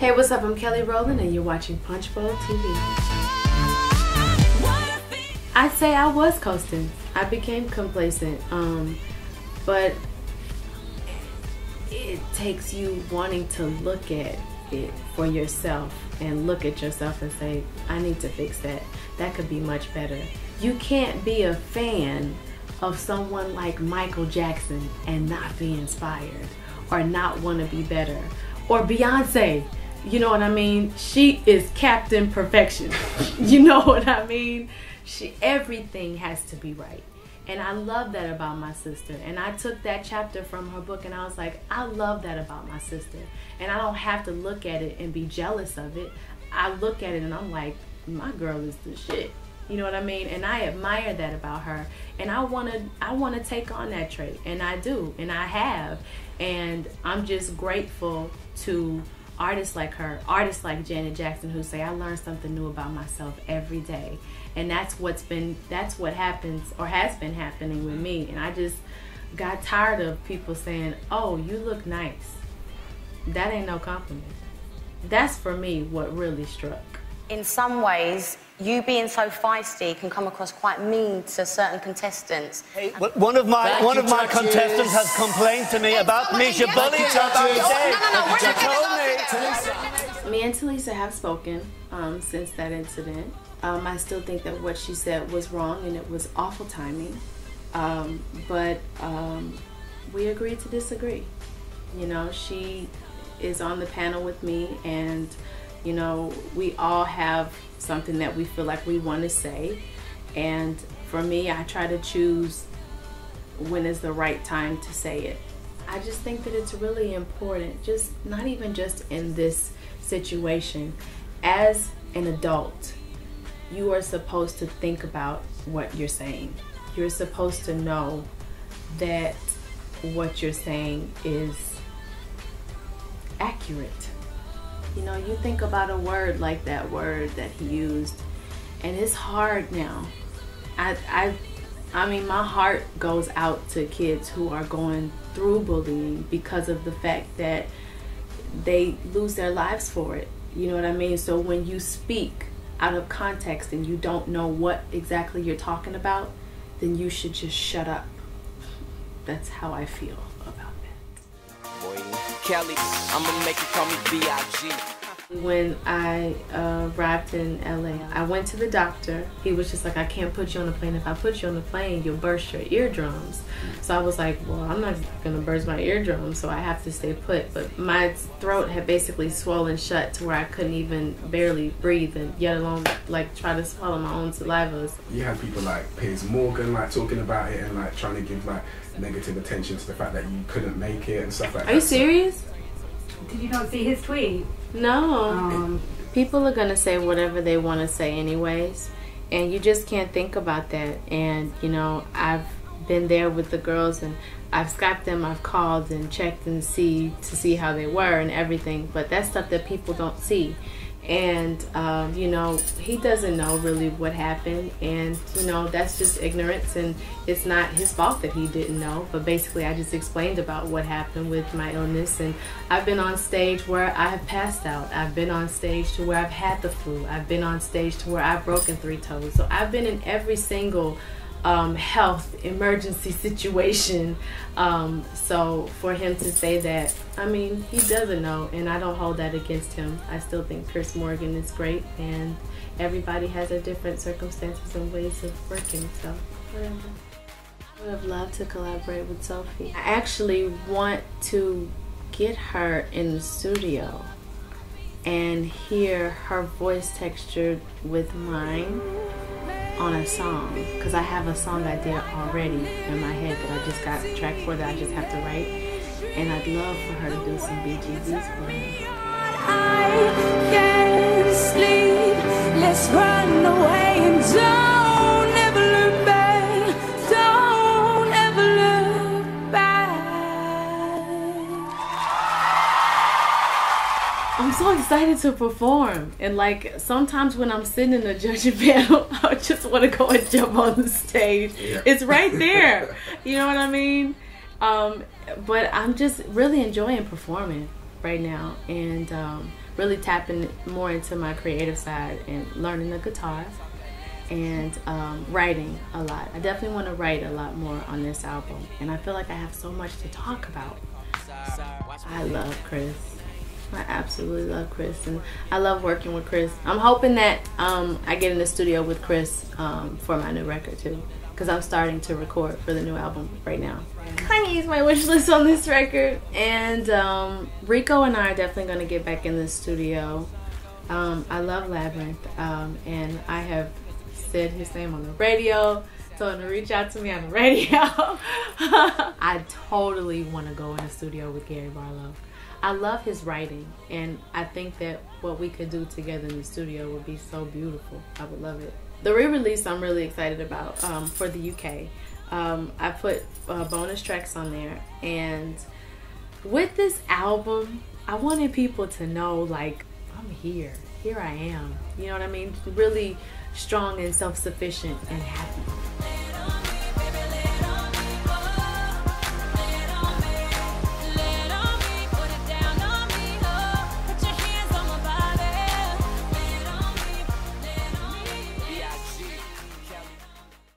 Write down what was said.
Hey, what's up? I'm Kelly Rowland and you're watching PunchBowl TV. I'd say I was coasting. I became complacent. But it takes you wanting to look at it for yourself and look at yourself and say, I need to fix that. That could be much better. You can't be a fan of someone like Michael Jackson and not be inspired or not want to be better. Or Beyonce. You know what I mean? She is Captain Perfection. You know what I mean? Everything has to be right. And I love that about my sister. And I took that chapter from her book and I was like, I love that about my sister. And I don't have to look at it and be jealous of it. I look at it and I'm like, my girl is the shit. You know what I mean? And I admire that about her. And I wanna take on that trait. And I do. And I have. And I'm just grateful to artists like her, artists like Janet Jackson, who say, I learn something new about myself every day. And that's what happens or has been happening with me. And I just got tired of people saying, oh, you look nice. That ain't no compliment. That's for me what really struck. In some ways, you being so feisty can come across quite mean to certain contestants. Hey, one of my contestants has complained to me about Misha bullying her about today. Me and Tulisa have spoken since that incident. I still think that what she said was wrong and it was awful timing. But we agreed to disagree. You know, she is on the panel with me and you know, we all have something that we feel like we want to say. And for me, I try to choose when is the right time to say it. I just think that it's really important, just not even just in this situation. As an adult, you are supposed to think about what you're saying. You're supposed to know that what you're saying is accurate. You know, you think about a word like that word that he used, and it's hard now. I mean, my heart goes out to kids who are going through bullying because of the fact that they lose their lives for it. You know what I mean? So when you speak out of context and you don't know what exactly you're talking about, then you should just shut up. That's how I feel about that. Kelly, I'm gonna make you call me B.I.G. When I arrived in LA, I went to the doctor. He was just like, I can't put you on the plane. If I put you on the plane, you'll burst your eardrums. So I was like, well, I'm not gonna burst my eardrums, so I have to stay put. But my throat had basically swollen shut to where I couldn't even barely breathe, and yet alone like try to swallow my own saliva. You had people like Piers Morgan like talking about it and like trying to give like negative attention to the fact that you couldn't make it and stuff like that. Are you serious? Did you not see his tweet? No. People are gonna say whatever they want to say anyways, and you just can't think about that. And you know, I've been there with the girls and I've Skyped them, I've called and checked and to see how they were and everything, but that's stuff that people don't see. And you know, he doesn't know really what happened, and you know, that's just ignorance, and it's not his fault that he didn't know. But basically I just explained about what happened with my illness, and I've been on stage where I have passed out. I've been on stage to where I've had the flu. I've been on stage to where I've broken 3 toes. So I've been in every single health emergency situation. So for him to say that, I mean, he doesn't know, and I don't hold that against him. I still think Piers Morgan is great, and everybody has their different circumstances and ways of working, so whatever. I would have loved to collaborate with Sophie. I actually want to get her in the studio and hear her voice textured with mine on a song, because I have a song idea already in my head that I just got a track for that I just have to write, and I'd love for her to do some BGBs for me. I can't sleep, let's run away and don't ever look back, don't ever look back. I'm so excited to perform, and like sometimes when I'm sitting in the judging panel, I just want to go and jump on the stage. Yeah. It's right there, you know what I mean? But I'm just really enjoying performing. right now, and really tapping more into my creative side and learning the guitar and writing a lot. I definitely want to write a lot more on this album, and I feel like I have so much to talk about. I love Chris. I absolutely love Chris, and I love working with Chris. I'm hoping that I get in the studio with Chris for my new record too, because I'm starting to record for the new album right now. Kanye's my wish list on this record, and Rico and I are definitely going to get back in the studio. I love Labyrinth, and I have said his name on the radio, told him to reach out to me on the radio. I totally want to go in the studio with Gary Barlow. I love his writing, and I think that what we could do together in the studio would be so beautiful. I would love it. The re-release I'm really excited about for the UK. I put bonus tracks on there, and with this album, I wanted people to know, like, I'm here I am, you know what I mean? Really strong and self-sufficient and happy.